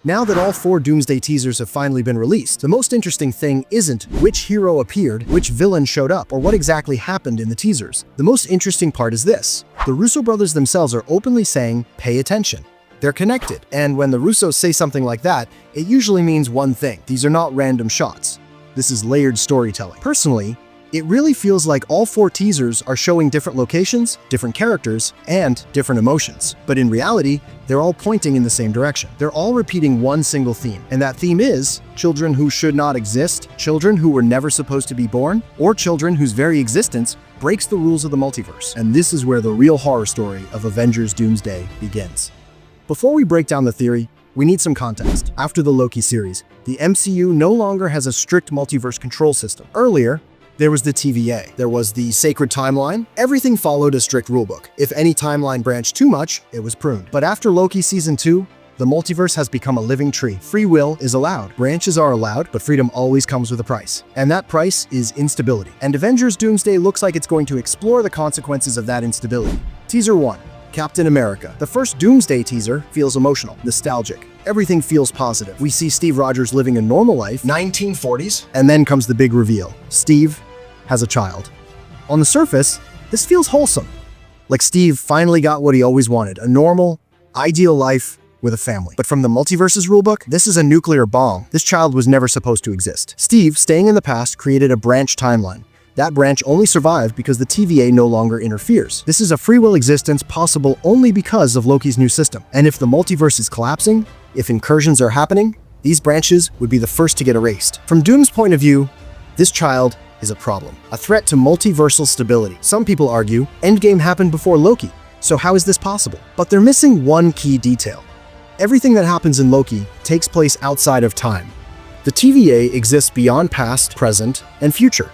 Now that all 4 Doomsday teasers have finally been released, the most interesting thing isn't which hero appeared, which villain showed up, or what exactly happened in the teasers. The most interesting part is this. The Russo brothers themselves are openly saying, pay attention. They're connected, and when the Russos say something like that, it usually means one thing. These are not random shots. This is layered storytelling. Personally, it really feels like all 4 teasers are showing different locations, different characters, and different emotions. But in reality, they're all pointing in the same direction. They're all repeating one single theme, and that theme is children who should not exist, children who were never supposed to be born, or children whose very existence breaks the rules of the multiverse. And this is where the real horror story of Avengers Doomsday begins. Before we break down the theory, we need some context. After the Loki series, the MCU no longer has a strict multiverse control system. Earlier, there was the TVA. There was the sacred timeline. Everything followed a strict rulebook. If any timeline branched too much, it was pruned. But after Loki Season 2, the multiverse has become a living tree. Free will is allowed. Branches are allowed, but freedom always comes with a price. And that price is instability. And Avengers Doomsday looks like it's going to explore the consequences of that instability. Teaser 1. Captain America. The first Doomsday teaser feels emotional, nostalgic. Everything feels positive. We see Steve Rogers living a normal life, 1940s, and then comes the big reveal. Steve has a child. On the surface, this feels wholesome. Like Steve finally got what he always wanted, a normal, ideal life with a family. But from the multiverse's rulebook, this is a nuclear bomb. This child was never supposed to exist. Steve, staying in the past, created a branch timeline. That branch only survived because the TVA no longer interferes. This is a free will existence possible only because of Loki's new system. And if the multiverse is collapsing, if incursions are happening, these branches would be the first to get erased. From Doom's point of view, this child is a problem, a threat to multiversal stability. Some people argue Endgame happened before Loki, so how is this possible? But they're missing one key detail. Everything that happens in Loki takes place outside of time. The TVA exists beyond past, present, and future.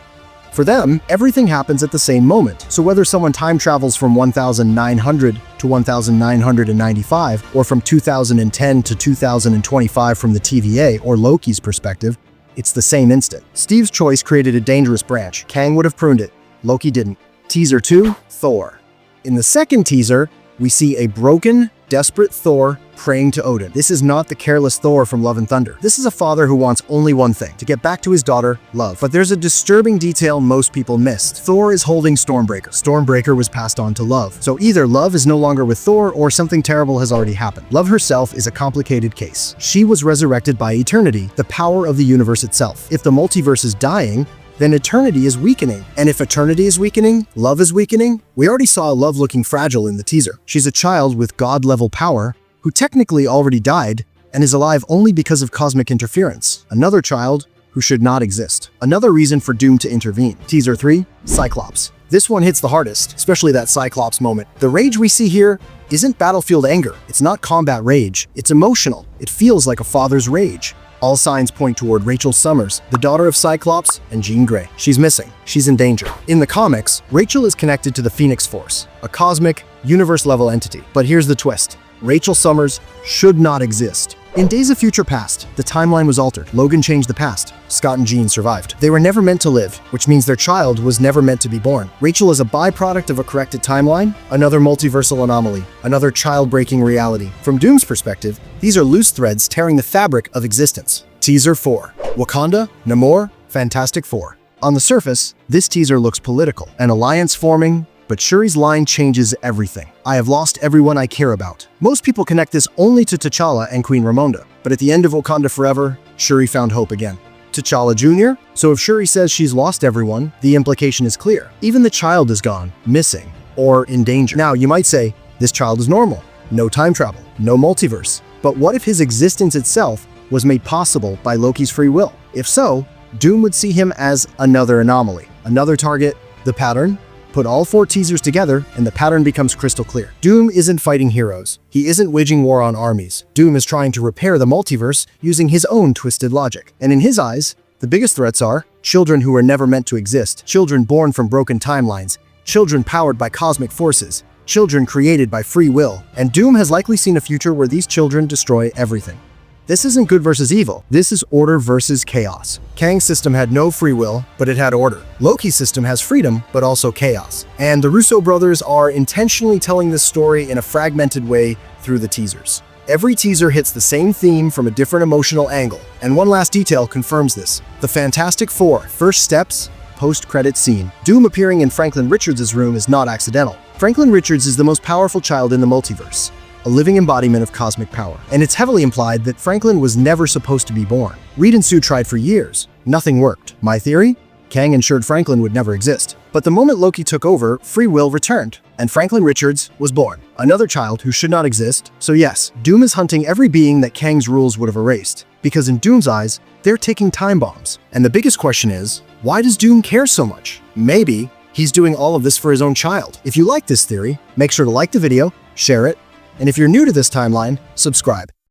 For them, everything happens at the same moment. So whether someone time travels from 1900 to 1995, or from 2010 to 2025 from the TVA or Loki's perspective, it's the same instant. Steve's choice created a dangerous branch. Kang would have pruned it. Loki didn't. Teaser 2, Thor. In the second teaser, we see a broken, desperate Thor praying to Odin. This is not the careless Thor from Love and Thunder. This is a father who wants only one thing, to get back to his daughter, love. But there's a disturbing detail most people missed. Thor is holding Stormbreaker. Stormbreaker was passed on to Love. So either Love is no longer with Thor or something terrible has already happened. Love herself is a complicated case. She was resurrected by eternity, the power of the universe itself. If the multiverse is dying, then eternity is weakening. And if eternity is weakening, love is weakening. We already saw Love looking fragile in the teaser. She's a child with God-level power who technically already died and is alive only because of cosmic interference. Another child who should not exist. Another reason for Doom to intervene. Teaser 3, Cyclops. This one hits the hardest, especially that Cyclops moment. The rage we see here isn't battlefield anger. It's not combat rage. It's emotional. It feels like a father's rage. All signs point toward Rachel Summers, the daughter of Cyclops and Jean Grey. She's missing. She's in danger. In the comics, Rachel is connected to the Phoenix Force, a cosmic, universe-level entity. But here's the twist. Rachel Summers should not exist. In Days of Future Past, the timeline was altered. Logan changed the past. Scott and Jean survived. They were never meant to live, which means their child was never meant to be born. Rachel is a byproduct of a corrected timeline, another multiversal anomaly, another child-breaking reality. From Doom's perspective, these are loose threads tearing the fabric of existence. Teaser 4. Wakanda, Namor, Fantastic Four. On the surface, this teaser looks political. An alliance forming, but Shuri's line changes everything. I have lost everyone I care about. Most people connect this only to T'Challa and Queen Ramonda, but at the end of Wakanda Forever, Shuri found hope again. T'Challa Jr.? So if Shuri says she's lost everyone, the implication is clear. Even the child is gone, missing, or in danger. Now, you might say, this child is normal. No time travel, no multiverse. But what if his existence itself was made possible by Loki's free will? If so, Doom would see him as another anomaly, another target. The pattern? Put all 4 teasers together and the pattern becomes crystal clear. Doom isn't fighting heroes. He isn't waging war on armies. Doom is trying to repair the multiverse using his own twisted logic. And in his eyes, the biggest threats are children who were never meant to exist, children born from broken timelines, children powered by cosmic forces, children created by free will. And Doom has likely seen a future where these children destroy everything. This isn't good versus evil. This is order versus chaos. Kang's system had no free will, but it had order. Loki's system has freedom, but also chaos. And the Russo brothers are intentionally telling this story in a fragmented way through the teasers. Every teaser hits the same theme from a different emotional angle, and one last detail confirms this. The Fantastic Four first steps post-credit scene. Doom appearing in Franklin Richards' room is not accidental. Franklin Richards is the most powerful child in the multiverse, a living embodiment of cosmic power, and it's heavily implied that Franklin was never supposed to be born. Reed and Sue tried for years. Nothing worked. My theory? Kang ensured Franklin would never exist. But the moment Loki took over, free will returned, and Franklin Richards was born. Another child who should not exist. So yes, Doom is hunting every being that Kang's rules would have erased, because in Doom's eyes, they're taking time bombs. And the biggest question is, why does Doom care so much? Maybe he's doing all of this for his own child. If you like this theory, make sure to like the video, share it, and if you're new to this timeline, subscribe.